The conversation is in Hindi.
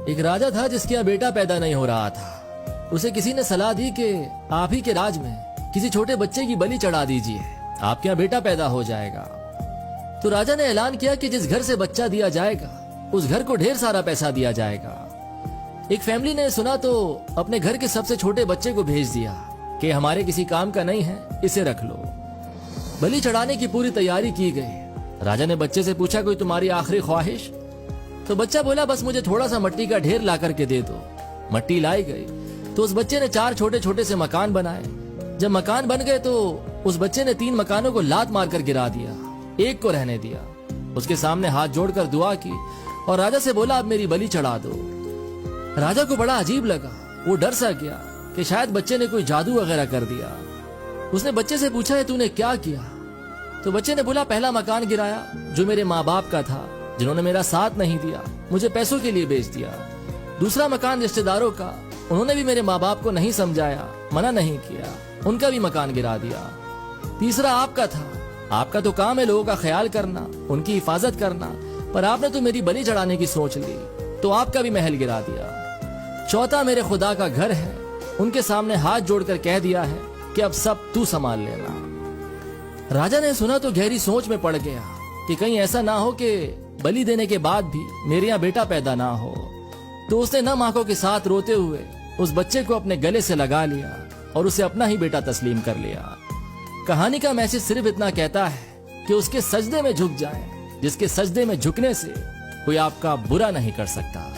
एक राजा था जिसके यहाँ बेटा पैदा नहीं हो रहा था। उसे किसी ने सलाह दी कि आप ही के राज में किसी छोटे बच्चे की बलि चढ़ा दीजिए, आपके यहाँ बेटा पैदा हो जाएगा। तो राजा ने ऐलान किया कि जिस घर से बच्चा दिया जाएगा उस घर को ढेर सारा पैसा दिया जाएगा। एक फैमिली ने सुना तो अपने घर के सबसे छोटे बच्चे को भेज दिया कि हमारे किसी काम का नहीं है, इसे रख लो। बलि चढ़ाने की पूरी तैयारी की गई। राजा ने बच्चे से पूछा, कोई तुम्हारी आखिरी ख्वाहिश? तो बच्चा बोला, बस मुझे थोड़ा सा मट्टी का ढेर ला करके दे दो। मट्टी लाई गई तो उस बच्चे ने 4 छोटे छोटे से मकान बनाए। जब मकान बन गए तो उस बच्चे ने 3 मकानों को लात मारकर गिरा दिया, एक को रहने दिया। उसके सामने हाथ जोड़कर दुआ की और राजा से बोला, अब मेरी बलि चढ़ा दो। राजा को बड़ा अजीब लगा, वो डर सा गया कि शायद बच्चे ने कोई जादू वगैरह कर दिया। उसने बच्चे से पूछा, है तूने क्या किया? तो बच्चे ने बोला, पहला मकान गिराया जो मेरे माँ बाप का था, जिन्होंने मेरा साथ नहीं दिया, मुझे पैसों के लिए बेच दिया। दूसरा मकान रिश्तेदारों का, उन्होंने भी मेरे माँ बाप को नहीं समझाया, मना नहीं किया, उनका भी मकान गिरा दिया। तीसरा आपका था, आपका तो काम है लोगों का ख्याल करना, उनकी हिफाजत करना, पर आपने तो मेरी बलि चढ़ाने की सोच ली तो आपका भी महल गिरा दिया। चौथा मेरे खुदा का घर है, उनके सामने हाथ जोड़कर कह दिया है कि अब सब तू संभाल लेना। राजा ने सुना तो गहरी सोच में पड़ गया कि कहीं ऐसा ना हो कि बलि देने के बाद भी मेरे यहाँ बेटा पैदा ना हो। तो उसने नम आंखों के साथ रोते हुए उस बच्चे को अपने गले से लगा लिया और उसे अपना ही बेटा तस्लीम कर लिया। कहानी का मैसेज सिर्फ इतना कहता है कि उसके सजदे में झुक जाएं, जिसके सजदे में झुकने से कोई आपका बुरा नहीं कर सकता।